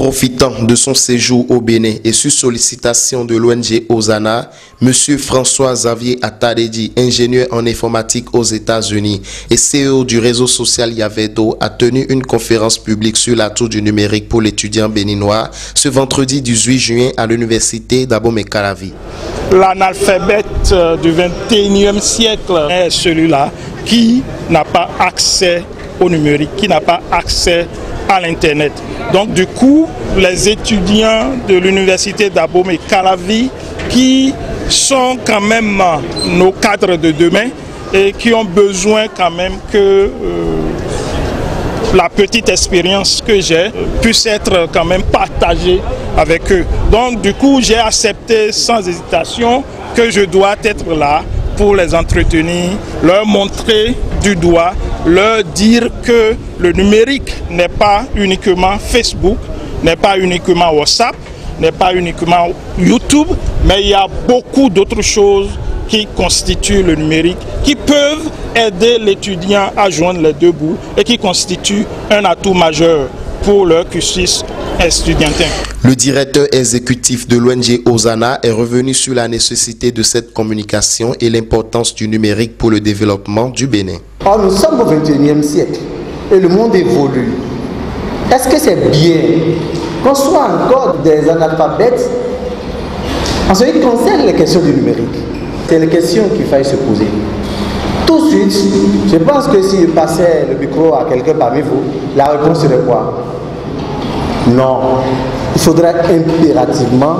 Profitant de son séjour au Bénin et sur sollicitation de l'ONG Hosanna, M. François-Xavier Atadedi, ingénieur en informatique aux États-Unis et CEO du réseau social Yavedo, a tenu une conférence publique sur l'atout du numérique pour l'étudiant béninois ce vendredi 18 juin à l'université d'Abomey-Calavi. L'analphabète du 21e siècle est celui-là qui n'a pas accès au numérique, qui n'a pas accès à l'Internet. Donc du coup, les étudiants de l'université d'Abomey-Calavi qui sont quand même nos cadres de demain et qui ont besoin quand même que la petite expérience que j'ai puisse être quand même partagée avec eux. Donc du coup, j'ai accepté sans hésitation que je dois être là pour les entretenir, leur montrer du doigt, leur dire que le numérique n'est pas uniquement Facebook, n'est pas uniquement WhatsApp, n'est pas uniquement YouTube, mais il y a beaucoup d'autres choses qui constituent le numérique, qui peuvent aider l'étudiant à joindre les deux bouts et qui constituent un atout majeur pour leur cursus estudiantin. Le directeur exécutif de l'ONG Hosanna est revenu sur la nécessité de cette communication et l'importance du numérique pour le développement du Bénin. Or, nous sommes au 21e siècle et le monde évolue. Est-ce que c'est bien qu'on soit encore des analphabètes en ce qui concerne les questions du numérique? C'est les questions qu'il faille se poser. Tout de suite, je pense que si je passais le micro à quelqu'un parmi vous, la réponse serait quoi? Non. Il faudrait impérativement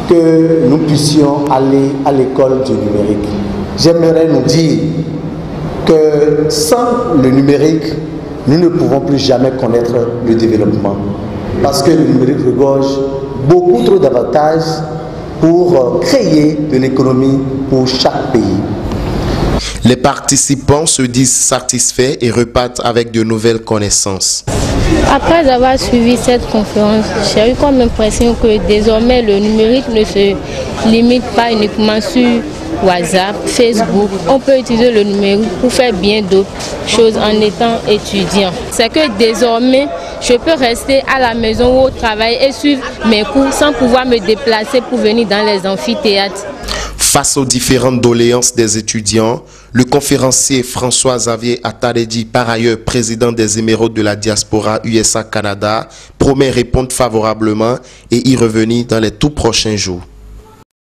que nous puissions aller à l'école du numérique. J'aimerais nous dire que sans le numérique, nous ne pouvons plus jamais connaître le développement. Parce que le numérique regorge beaucoup trop d'avantages pour créer de l'économie pour chaque pays. Les participants se disent satisfaits et repartent avec de nouvelles connaissances. Après avoir suivi cette conférence, j'ai eu comme impression que désormais le numérique ne se limite pas uniquement sur WhatsApp, Facebook. On peut utiliser le numérique pour faire bien d'autres choses en étant étudiant. C'est que désormais, je peux rester à la maison ou au travail et suivre mes cours sans pouvoir me déplacer pour venir dans les amphithéâtres. Face aux différentes doléances des étudiants, le conférencier François-Xavier Atadedi, par ailleurs président des émeraudes de la diaspora USA-Canada, promet répondre favorablement et y revenir dans les tout prochains jours.